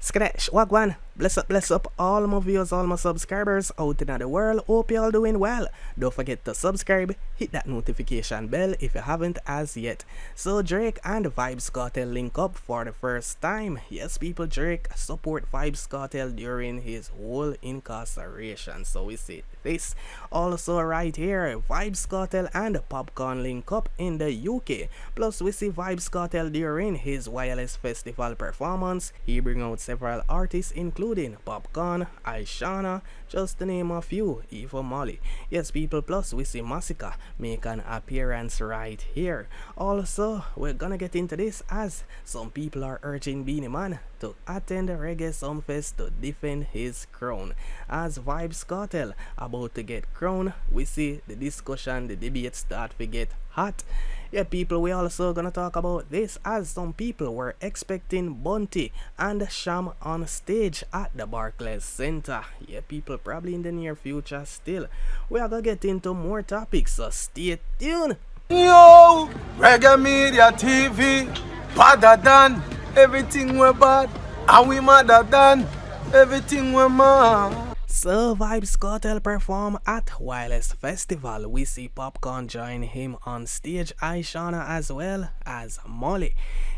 Skadash, wagwan, bless up all my viewers, all my subscribers out in the world. Hope you all doing well. Don't forget to subscribe, hit that notification bell if you haven't as yet. So Drake and Vybz Kartel link up for the first time. Yes people, Drake support Vybz Kartel during his whole incarceration. So we see this. Also right here, Vybz Kartel and Popcaan link up in the UK. Plus we see Vybz Kartel during his Wireless Festival performance. He bring out several artists including Popcaan, Ishana, just to name a few, even Marley. Yes people, plus we see Masicka make an appearance right here. Also, we're gonna get into this as some people are urging Beenie Man to attend the Reggae Sumfest to defend his crown. As Vybz Kartel about to get crowned, we see the discussion, the debate start to get hot. Yeah people, we also gonna talk about this as some people were expecting Bunty and Sham on stage at the Barclays Center. Yeah people, probably in the near future still. We are gonna get into more topics, so stay tuned. Yo, Reggae Media TV, better than everything we're bad, and we madder than everything we're mad. So Vybz Kartel perform at Wireless Festival. We see Popcaan join him on stage, Ishana as well as Marley.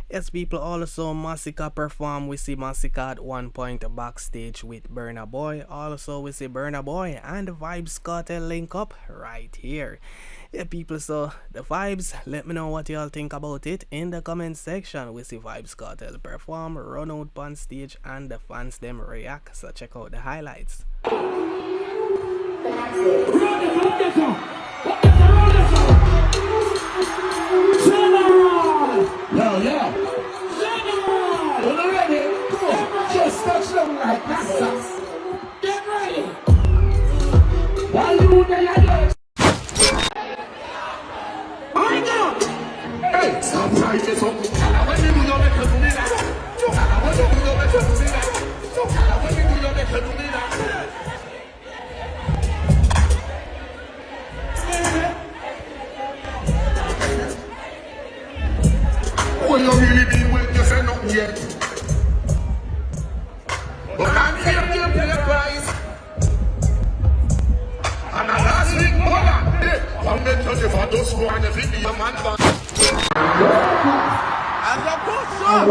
Yes people, also Masicka perform. We see Masicka at one point backstage with Burna Boy. Also we see Burna Boy and Vybz Kartel link up right here. Yeah people, so the vibes, let me know what y'all think about it in the comment section. We see Vybz Kartel perform, run out on stage, and the fans them react, so check out the highlights. Just touch them like that. Get ready. While you there, hey, sometimes it's okay. When you do your better to me that. When you do your better to me that. When you do your better to me that. What you really mean when you say nothing yet? But I'm here to pay the price. And the last week, I'm going to tell you for those who are in the video, man. As a person.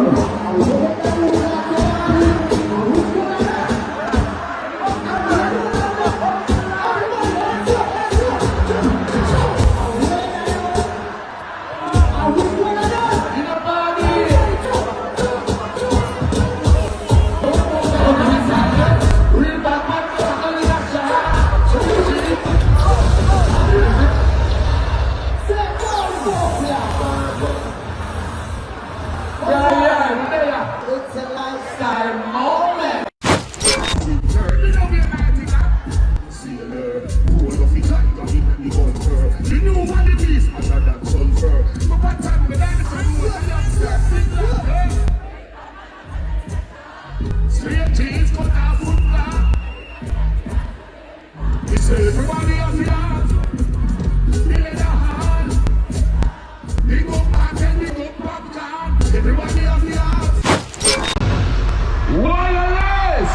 It's a lifestyle moment. See you there. Roll off the time, got it and the gun. You know what it is, other than sulfur. But what time we like to do is straight jeans, cut off foot black. We say everybody have the heart. Feel it the heart. Big up back and big up Popcaan. Everybody have the heart. Wireless!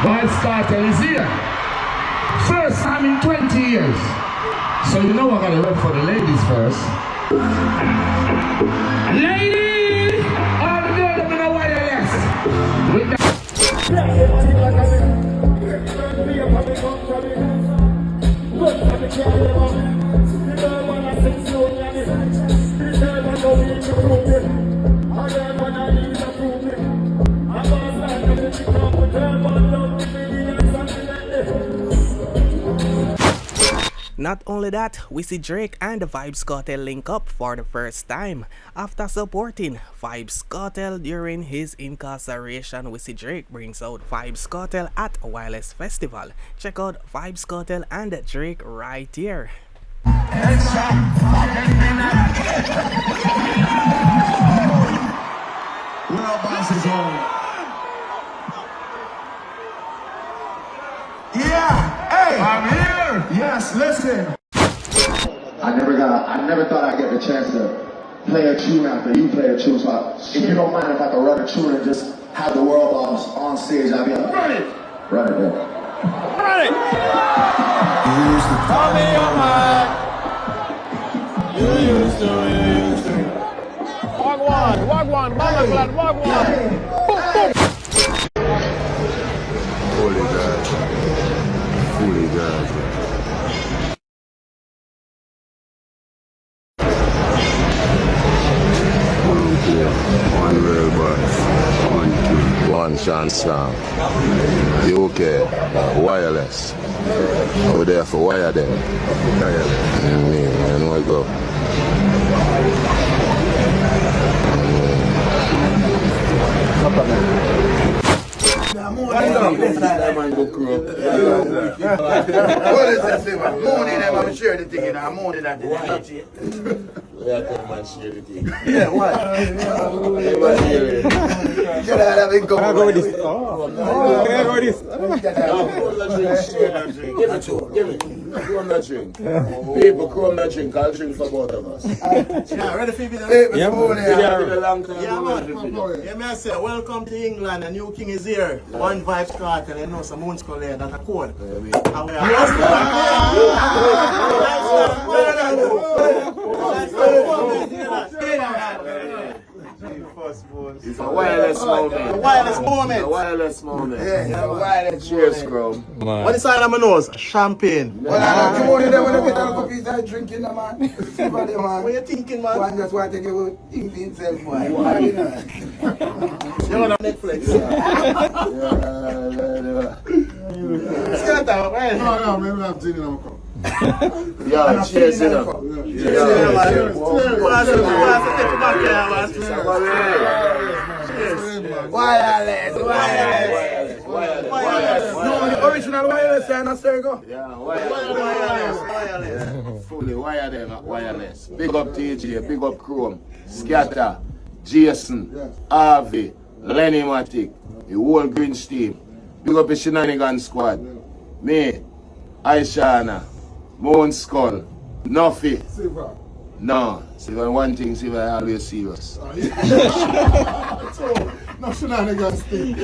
Vybz Kartel is here. First time in 20 years. So you know I gotta rep for the ladies first. Ladies! All the girls up in the wireless. With the Not only that, we see Drake and Vybz Kartel link up for the first time. After supporting Vybz Kartel during his incarceration, we see Drake brings out Vybz Kartel at a Wireless Festival. Check out Vybz Kartel and Drake right here. Yeah, hey, I'm here. Yes, listen. I never thought I'd get the chance to play a tune after you play a tune. So if you don't mind if I could run a tune and just have the world on stage, I'll be like, run it! Run it, man. Run it! You used to call me on my. You used to. Wagwan, Mamaland, Wagwan. Holy God. Holy God. One real boss. One chance song. You okay? Wireless. Over there for wire them. I know I go. What is that thing? Morning, I'm sure the thing, I'm morning at the yeah, what? Can I go with this? Can I go with this? Give it to him. Give it. Come not drink. People come not drink. I'll drink for both of us. Yeah, ready for you? Yeah, man. Yeah, man. I say, welcome to England. A new king is here. One Vybz Kartel. You know, some moons call there. That's a code. It's a wireless moment. A wireless moment. A wireless moment. Yeah, a wireless. Cheers, bro. What is on my nose? Champagne. Well, I don't know when I get out of a piece of drinking, man. What are you thinking, man? One just want to give you think himself, boy. You're on Netflix. Scatter, man. No, maybe I'm thinking I'm coming. Yeah, cheers, you know. Cheers. Wireless. No, the original wireless, and I say go. Yeah, wireless. Fully wireless. Big up TJ, big up Chrome, Scatter, Jason, Harvey, Lenny Matic, the whole Green Steam. Big up the Shenanigan Squad. Me, Aishana, Moon Skull, Nuffy. No, Silver, one thing, Silver always serious. No shenanigans thing.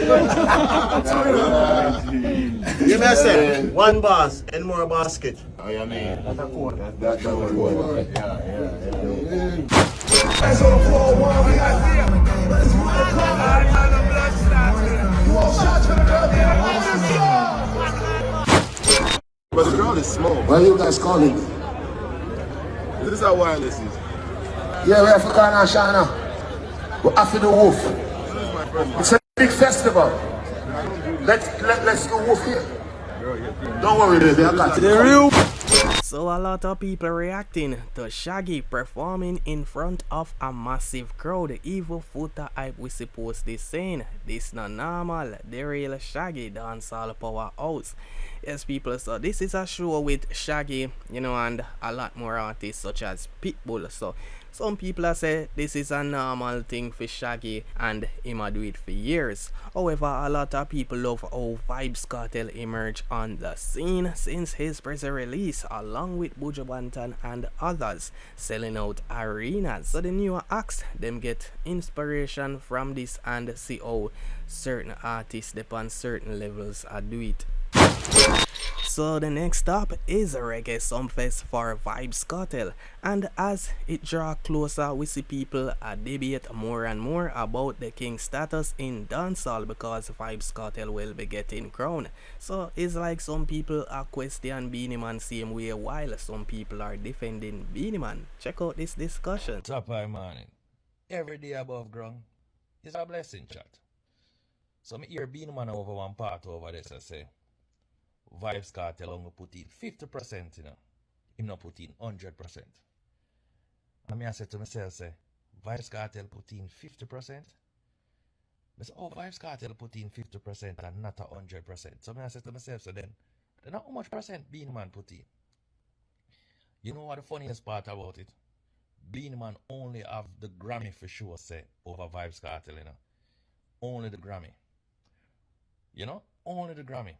You may say, one boss and more basket. Oh, yeah, man. That's a code. That's a code. Yeah. That's on 4-1, we got here. But the crowd is small. Where you guys calling me? This is how wireless is. Yeah, we're for Ghana, Shana. We're after the wolf. It's a big festival. Let's go wolf here. Don't worry, baby. I got you. So a lot of people reacting to Shaggy performing in front of a massive crowd. Even Footer hype we suppose this saying this not normal. The real Shaggy dancehall powerhouse. Yes, people, so this is a show with Shaggy, you know, and a lot more artists such as Pitbull. So some people say this is a normal thing for Shaggy and him a do it for years. However, a lot of people love how Vybz Kartel emerged on the scene since his present release, along with Buju Banton and others, selling out arenas. So the newer acts, them get inspiration from this and see how certain artists depend certain levels do it. So the next stop is a Reggae Sumfest for Vybz Kartel, and as it draws closer we see people debate more and more about the king status in dancehall because Vybz Kartel will be getting crowned. So it's like some people are question Beenie Man same way while some people are defending Beenie Man. Check out this discussion. Top high morning. Every day above ground is a blessing, chat. So me hear Beenie Man over one part over this I say Vybz Kartel only put in 50%, you know. Him not put in 100%. And me I said to myself, say, Vybz Kartel put in 50%? I say, oh, Vybz Kartel put in 50% and not 100%. So me I said to myself, so then how much percent Beenie Man put in? You know what the funniest part about it? Beenie Man only have the Grammy for sure, say, over Vybz Kartel, you know. Only the Grammy. You know? Only the Grammy.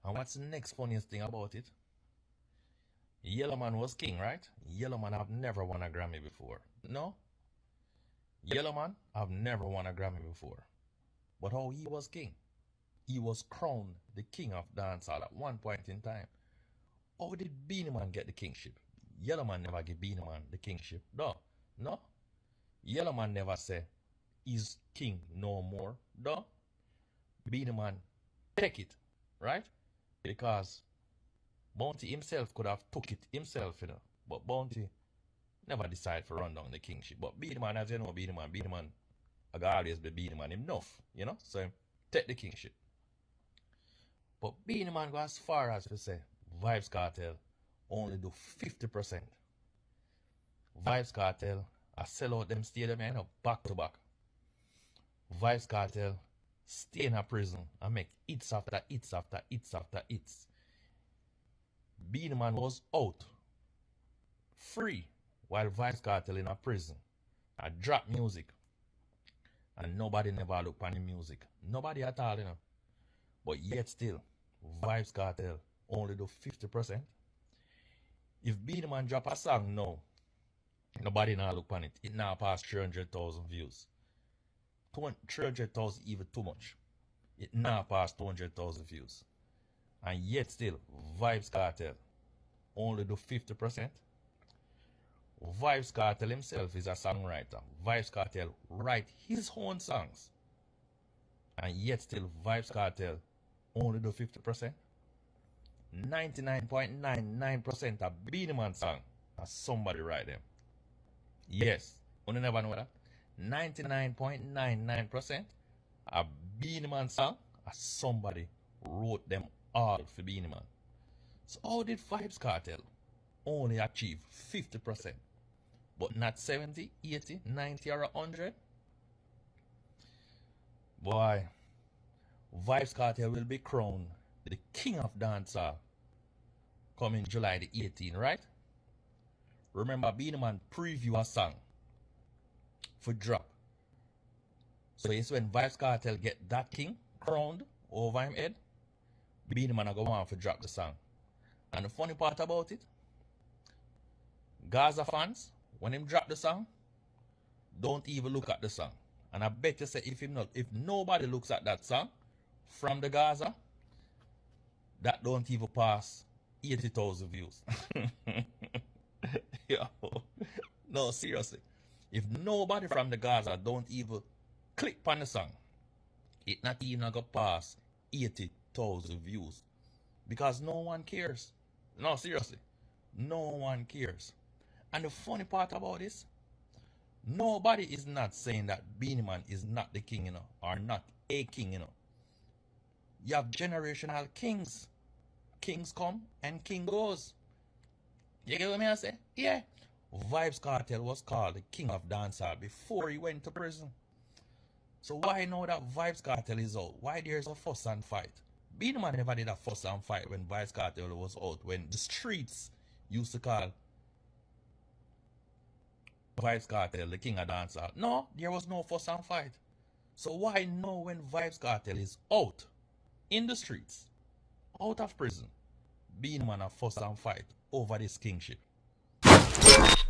And what's the next funniest thing about it? Yellow Man was king, right? Yellow Man have never won a Grammy before. No? Yellow Man have never won a Grammy before. But how he was king? He was crowned the king of dancehall at one point in time. How did Beenie Man get the kingship? Yellow Man never give Beenie Man the kingship. No. No? Yellow Man never say he's king no more. No? Beenie Man take it, right? Because Bounty himself could have took it himself, you know. But Bounty never decided to run down the kingship. But Beenie Man, as you know, Beenie Man, I got always be Beenie Man enough, you know. So take the kingship. But Beenie Man go as far as to say Vybz Kartel only do 50%. Vybz Kartel, I sell out them stadium, you know, back to back. Vybz Kartel stay in a prison and make hits after hits after hits after hits. Beenie Man was out free while Vybz Kartel in a prison. I drop music and nobody never look on the music. Nobody at all, you know. But yet still, Vybz Kartel only do 50%. If Beenie Man drop a song now, nobody now look on it. It now pass 300,000 views. 300,000 even too much. It now pass 200,000 views. And yet still, Vybz Kartel only do 50%. Vybz Kartel himself is a songwriter. Vybz Kartel write his own songs. And yet still, Vybz Kartel only do 50%. 99.99% of Beenie Man song as somebody write them. Yes, you never know that. 99.99% of Beenie Man song as somebody wrote them all for Beenie Man. So how did Vybz Kartel only achieve 50%, but not 70, 80, 90 or 100? Boy, Vybz Kartel will be crowned the king of dancehall coming July the 18th, right? Remember, Beenie Man preview a song for drop. So it's when Vybz Kartel get that king crowned over him head, Beenie Man go on for drop the song. And the funny part about it, Gaza fans, when him drop the song, don't even look at the song. And I bet you say if nobody looks at that song from the Gaza, that don't even pass 80,000 views. Yo, no, seriously. If nobody from the Gaza don't even click on the song, it not even gonna pass 80,000 views. Because no one cares. No, seriously. No one cares. And the funny part about this, nobody is not saying that Beenie Man is not the king, you know, or not a king, you know. You have generational kings. Kings come and king goes. You get what I say? Yeah. Vybz Kartel was called the king of dancehall before he went to prison. So why now that Vybz Kartel is out? Why there's a fuss and fight? Beenie Man never did a fuss and fight when Vybz Kartel was out. When the streets used to call Vybz Kartel the king of dancehall. No, there was no fuss and fight. So why now when Vybz Kartel is out in the streets, out of prison, Beenie Man a fuss and fight over this kingship?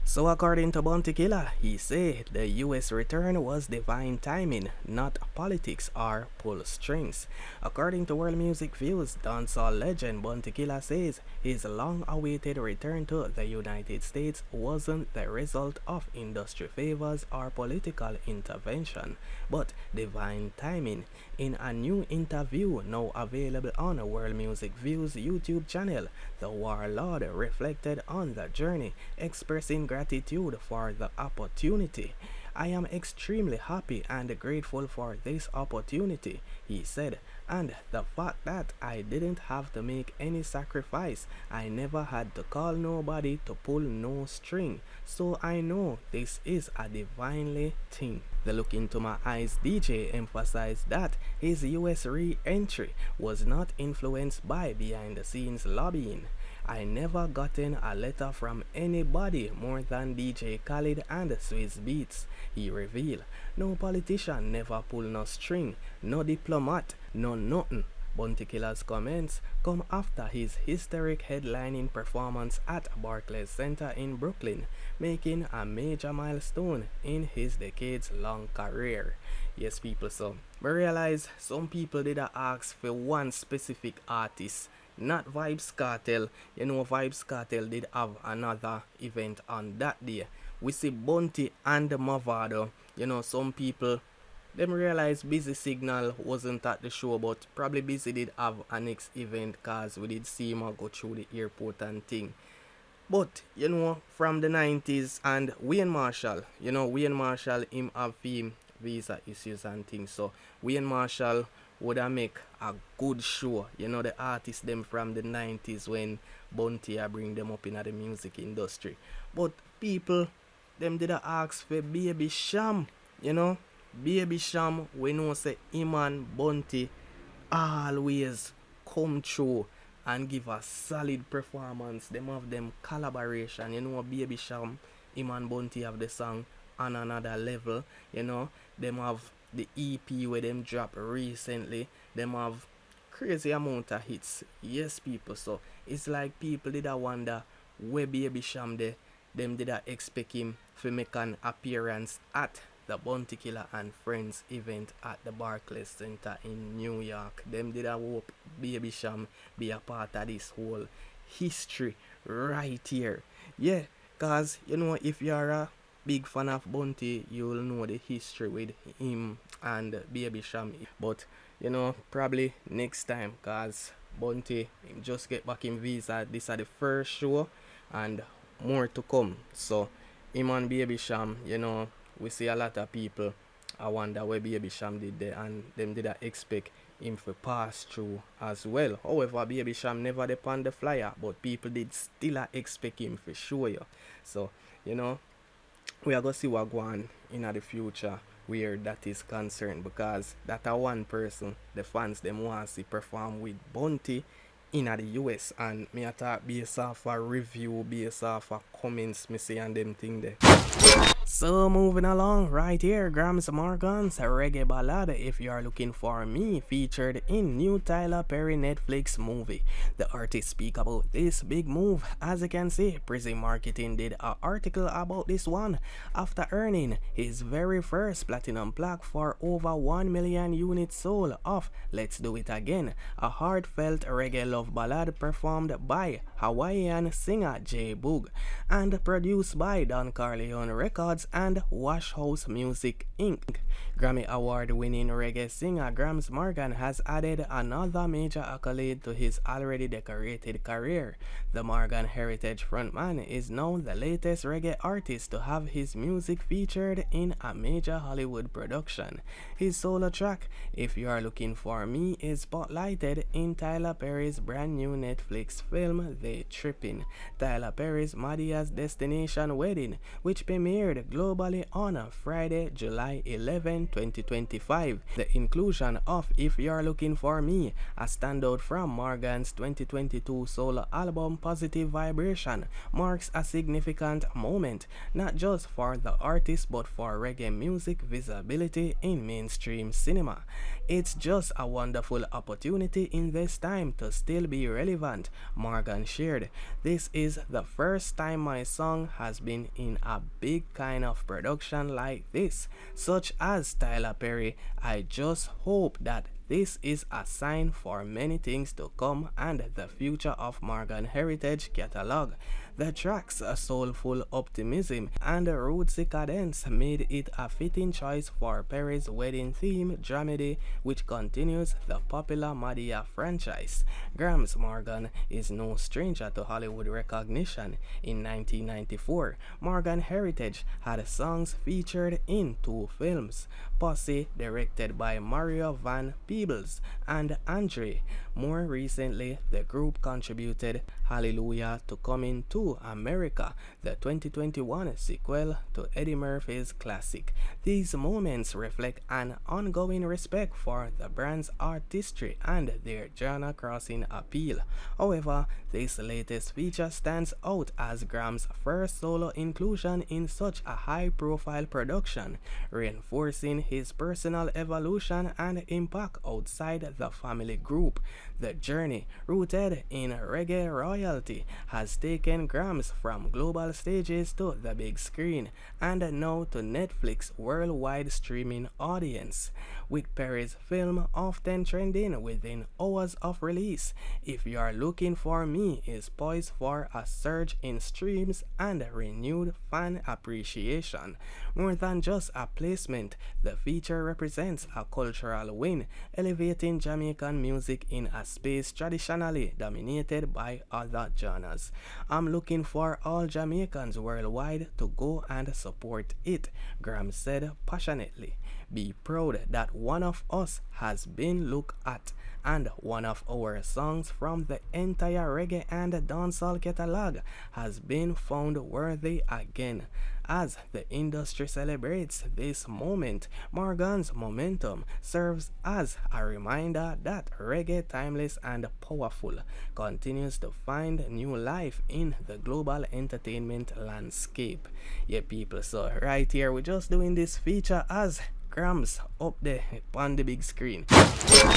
So according to Bounty Killer, he said the US return was divine timing, not politics or pull strings. According to World Music Views, dancehall legend Bounty Killer says his long-awaited return to the United States wasn't the result of industry favors or political intervention, but divine timing. In a new interview now available on World Music Views YouTube channel, the warlord reflected on the journey, expressing gratitude for the opportunity. I am extremely happy and grateful for this opportunity, he said, and the fact that I didn't have to make any sacrifice. I never had to call nobody to pull no string, so I know this is a divinely thing. The Look Into My Eyes DJ emphasized that his US re-entry was not influenced by behind-the-scenes lobbying. I never gotten a letter from anybody more than DJ Khaled and Swizz Beatz, he revealed. No politician never pull no string, no diplomat, no nothing. Bounty Killer's comments come after his historic headlining performance at Barclays Center in Brooklyn, making a major milestone in his decades-long career. Yes, people, so I realize some people did ask for one specific artist, not Vybz Kartel. You know, Vybz Kartel did have another event on that day. We see Bounty and the Mavado. You know, some people them realize Busy Signal wasn't at the show, but probably Busy did have a next event cause we did see him go through the airport and thing. But you know, from the 90s and Wayne Marshall, you know, Wayne Marshall him have him visa issues and things. So Wayne Marshall would have make a good show. You know, the artists them from the 90s when Bounty bring them up in the music industry. But people them did ask for Baby Sham, you know. Baby Sham, we know say him and Bounty always come through and give a solid performance. Them have them collaboration, you know. Baby Sham, him and Bounty have the song On Another Level, you know. Them have the EP where them drop recently. Them have crazy amount of hits. Yes, people, so it's like people did wonder where Baby Sham there. Them did expect him to make an appearance at the Bounty Killer and Friends event at the Barclays Center in New York. Them did hope Baby Sham be a part of this whole history right here. Yeah, cause you know, if you're a big fan of Bounty, you'll know the history with him and Baby Sham. But you know, probably next time, cause Bounty just get back in visa. This is the first show and more to come. So him and Baby Sham, you know, we see a lot of people I wonder where Baby Sham did there, and them did expect him to pass through as well. However, Baby Sham never did on the flyer, but people did still expect him for sure. So, you know, we are going to see what go on in the future where that is concerned, because that a one person the fans them want to see perform with Bounty in the US, and me a talk based off a review, based off a comments me see and them thing there. So moving along right here, Gramps Morgan's reggae ballad If You Are Looking For Me, featured in new Tyler Perry Netflix movie. The artist speak about this big move. As you can see, Prison Marketing did an article about this one after earning his very first platinum plaque for over 1 million units sold of Let's Do It Again, a heartfelt reggae love ballad performed by Hawaiian singer J Boog and produced by Don Corleone Records and Wash House Music Inc. Grammy Award winning reggae singer Gramps Morgan has added another major accolade to his already decorated career. The Morgan Heritage frontman is now the latest reggae artist to have his music featured in a major Hollywood production. His solo track, If You Are Looking For Me, is spotlighted in Tyler Perry's brand new Netflix film They Trippin', Tyler Perry's Madia's Destination Wedding, which premiered globally on Friday, July 11, 2025. The inclusion of If You're Looking For Me, a standout from Morgan's 2022 solo album Positive Vibration, marks a significant moment, not just for the artist but for reggae music visibility in mainstream cinema. It's just a wonderful opportunity in this time to still be relevant, Morgan shared. This is the first time my song has been in a big kind of production like this, such as Tyler Perry. I just hope that this is a sign for many things to come and the future of Morgan Heritage catalog. The track's soulful optimism and rootsy cadence made it a fitting choice for Perry's wedding theme dramedy, which continues the popular Madea franchise. Gramps Morgan is no stranger to Hollywood recognition. In 1994, Morgan Heritage had songs featured in 2 films, Posse, directed by Mario Van Peebles, and Andre. More recently, the group contributed Hallelujah to Coming to America, the 2021 sequel to Eddie Murphy's classic. These moments reflect an ongoing respect for the brand's artistry and their genre-crossing appeal. However, this latest feature stands out as Gramps' first solo inclusion in such a high-profile production, reinforcing his personal evolution and impact outside the family group. The journey, rooted in reggae royalty, has taken Gramps from global stages to the big screen and now to Netflix's worldwide streaming audience, with Perry's film often trending within hours of release. If You Are Looking For Me is poised for a surge in streams and renewed fan appreciation. More than just a placement, the feature represents a cultural win, elevating Jamaican music in a space traditionally dominated by other genres. I'm looking for all Jamaicans worldwide to go and support it, Graham said passionately. Be proud that one of us has been looked at, and one of our songs from the entire reggae and dancehall catalog has been found worthy again. As the industry celebrates this moment, Morgan's momentum serves as a reminder that reggae, timeless and powerful, continues to find new life in the global entertainment landscape. Yeah, people, so right here we're just doing this feature as Gramps up there on the big screen.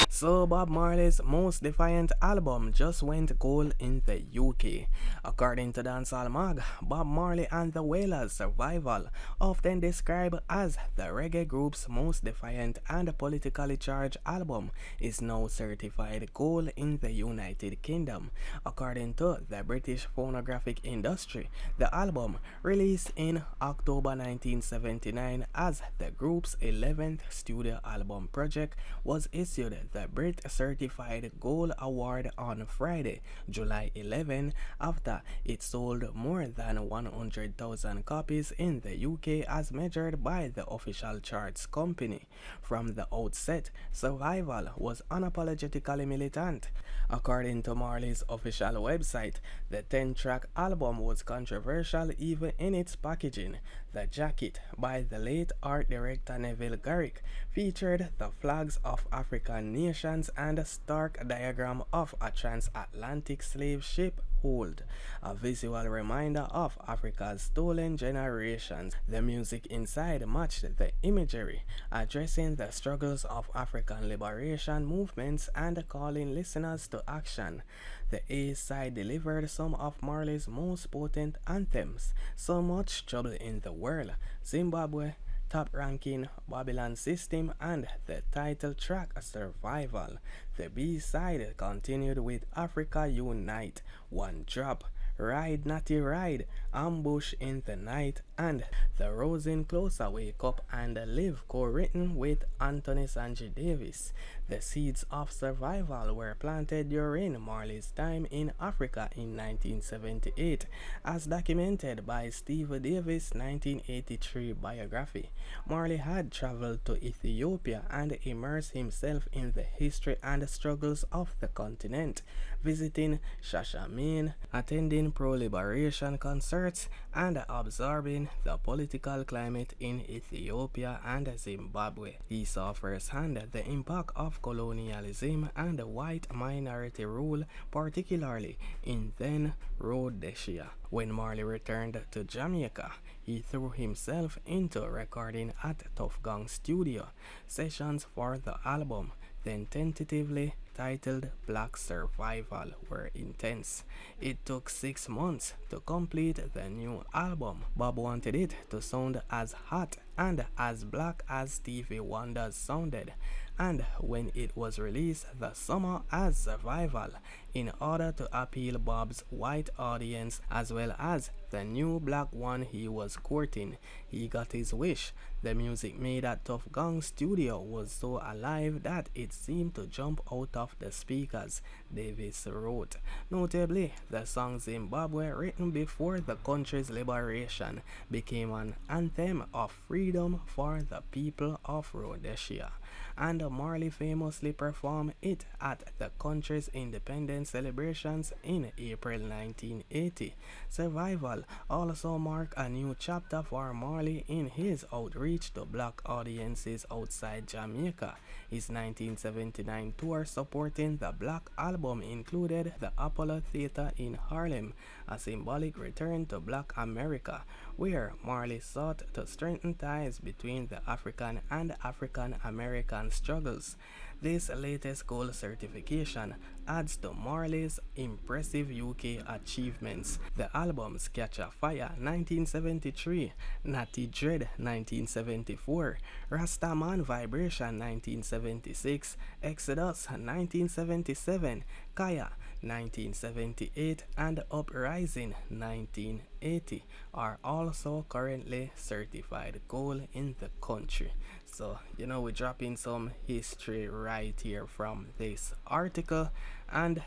So Bob Marley's Most Defiant album just went gold in the UK. According to Dancehall Mag, Bob Marley and the Wailers' Survival, often described as the reggae group's most defiant and politically charged album, is now certified gold in the United Kingdom. According to the British phonographic industry, the album, released in October 1979 as the group's 11th studio album project, was issued the Brit Certified Gold Award on Friday, July 11, after it sold more than 100,000 copies in the UK as measured by the official charts company. From the outset, Survival was unapologetically militant. According to Marley's official website, the 10-track album was controversial even in its packaging. The jacket, by the late art director Neville Garrick, featured the flags of African nations and a stark diagram of a transatlantic slave ship hold, a visual reminder of Africa's stolen generations. The music inside matched the imagery, addressing the struggles of African liberation movements and calling listeners to action. The A-side delivered some of Marley's most potent anthems: So Much Trouble in the World, Zimbabwe, Top Ranking, Babylon System, and the title track Survival. The B-side continued with Africa Unite, One Drop, Ride Natty Ride, Ambush in the Night, and The Rosin Closer, Wake Up and Live, co-written with Anthony Sanjay Davis. The seeds of survival were planted during Marley's time in Africa in 1978, as documented by Steve Davis' 1983 biography. Marley had traveled to Ethiopia and immersed himself in the history and struggles of the continent, visiting Shashamene, attending pro-liberation concerts, and absorbing the political climate in Ethiopia and Zimbabwe. He saw firsthand the impact of colonialism and white minority rule, particularly in then Rhodesia. When Marley returned to Jamaica, he threw himself into recording at Tough Gang Studio. Sessions for the album, then tentatively titled Black Survival, were intense. It took 6 months to complete the new album. Bob wanted it to sound as hot and as black as Stevie Wonder's sounded, and when it was released the summer as Survival, in order to appeal Bob's white audience as well as the new black one he was courting, he got his wish. The music made at Tough Gang Studio was so alive that it seemed to jump out of the speakers, Davis wrote. Notably, the song Zimbabwe, written before the country's liberation, became an anthem of freedom for the people of Rhodesia. and Marley famously performed it at the country's independence celebrations in April 1980. Survival also marked a new chapter for Marley in his outreach to black audiences outside Jamaica. His 1979 tour supporting the Black Album included the Apollo Theater in Harlem, a symbolic return to Black America, where Marley sought to strengthen ties between the African and African American struggles. This latest gold certification adds to Marley's impressive UK achievements. The albums Catch a Fire 1973, Natty Dread 1974, Rastaman Vibration 1976, Exodus 1977, Kaya 1978, and Uprising 1980 are also currently certified gold in the country. So, we're dropping some history right here from this article. And,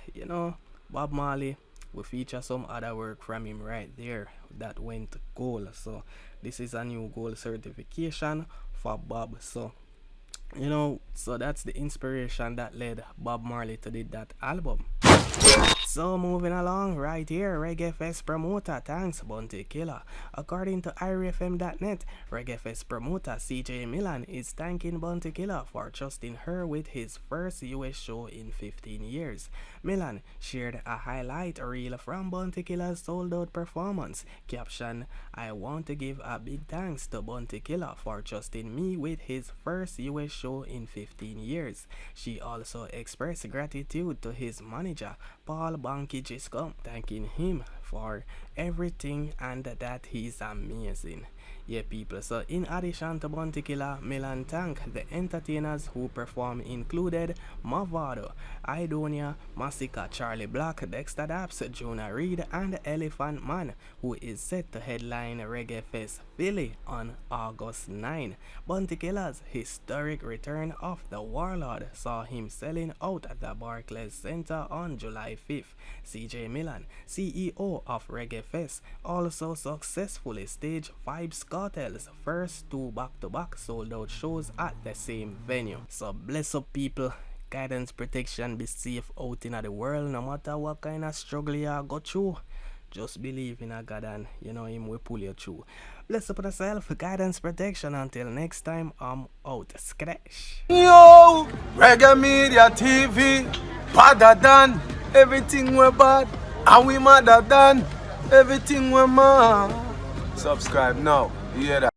Bob Marley, we feature some other work from him right there that went gold. So, this is a new gold certification for Bob. So, so that's the inspiration that led Bob Marley to do that album. So moving along right here, Reggae Fest promoter thanks Bounty Killer. According to IRFM.net, Reggae Fest promoter CJ Milan is thanking Bounty Killer for trusting her with his first US show in 15 years. Milan shared a highlight reel from Bounty Killer's sold out performance. Caption, "I want to give a big thanks to Bounty Killer for trusting me with his first US show in 15 years. She also expressed gratitude to his manager, Paul Banky Giscombe, thanking him for everything and that he's amazing." Yeah, people. So, in addition to Bounty Killer, Milan thanked the entertainers who performed included Mavado, Idonia, Masicka, Charlie Black, Dexter Daps, Jonah Reed, and Elephant Man, who is set to headline Reggae Fest Philly on August 9. Bounty Killer's historic return of the Warlord saw him selling out at the Barclays Center on July 5th. CJ Milan, CEO of Reggae Fest, also successfully staged Vybz Kartel's first two back-to-back sold-out shows at the same venue. So bless up, people. Guidance, protection, be safe out in the world, no matter what kind of struggle you go through. Just believe in a God and him will pull you through. Bless up yourself, guidance, protection. Until next time, I'm out. Scratch. Yo, Reggae Media TV, badder than everything we're bad, and we madder than everything we're mad. Subscribe now, you hear that?